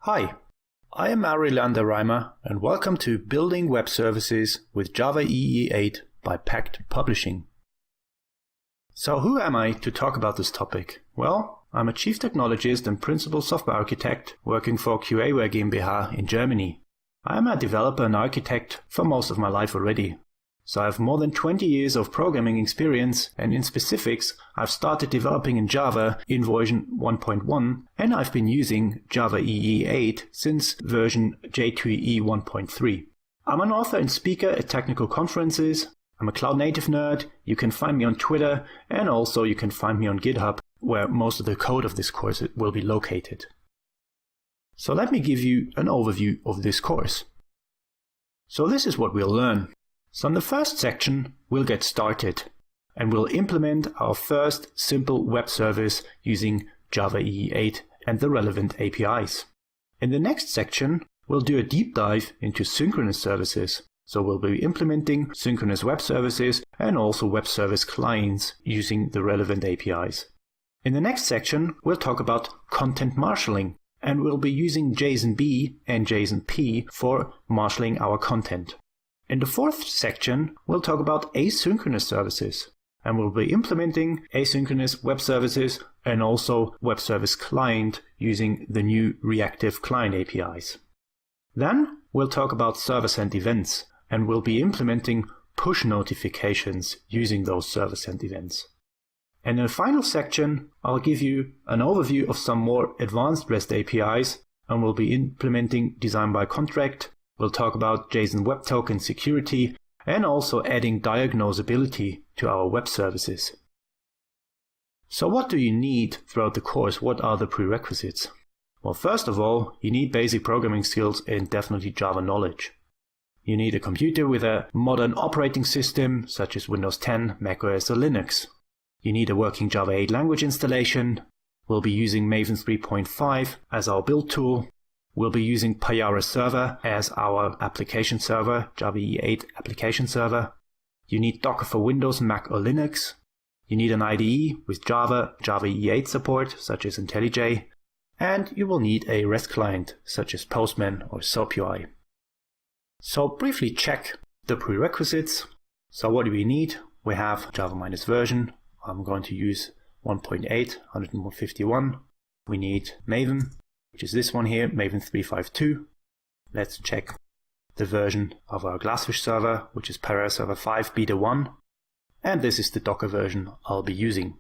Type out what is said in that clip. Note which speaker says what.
Speaker 1: Hi, I am Arilander Reimer and welcome to Building Web Services with Java EE 8 by Pact Publishing. So who am I to talk about this topic? Well, I'm a Chief Technologist and Principal Software Architect working for QAware GmbH in Germany. I am a developer and architect for most of my life already. So I have more than 20 years of programming experience, and in specifics I've started developing in Java in version 1.1 and I've been using Java EE 8 since version J2EE 1.3. I'm an author and speaker at technical conferences. I'm a cloud native nerd. You can find me on Twitter and also you can find me on GitHub, where most of the code of this course will be located. So let me give you an overview of this course. So this is what we'll learn. So in the first section, we'll get started and we'll implement our first simple web service using Java EE 8 and the relevant APIs. In the next section, we'll do a deep dive into synchronous services. So we'll be implementing synchronous web services and also web service clients using the relevant APIs. In the next section, we'll talk about content marshalling, and we'll be using JSON-B and JSON-P for marshalling our content. In the fourth section, we'll talk about asynchronous services, and we'll be implementing asynchronous web services and also web service client using the new reactive client APIs. Then we'll talk about server-sent events, and we'll be implementing push notifications using those server-sent events. And in the final section, I'll give you an overview of some more advanced REST APIs, and we'll be implementing design by contract. We'll talk about JSON Web Token security and also adding diagnosability to our web services. So what do you need throughout the course? What are the prerequisites? Well, first of all, you need basic programming skills and definitely Java knowledge. You need a computer with a modern operating system such as Windows 10, macOS or Linux. You need a working Java 8 language installation. We'll be using Maven 3.5 as our build tool. We'll be using Payara Server as our application server, Java EE 8 application server. You need Docker for Windows, Mac or Linux. You need an IDE with Java EE 8 support, such as IntelliJ. And you will need a REST client, such as Postman or SoapUI. So briefly check the prerequisites. So what do we need? We have Java minus version. I'm going to use 1.8, 151. We need Maven, which is this one here, Maven 352. Let's check the version of our Glassfish server, which is Payara Server 5 Beta 1. And this is the Docker version I'll be using.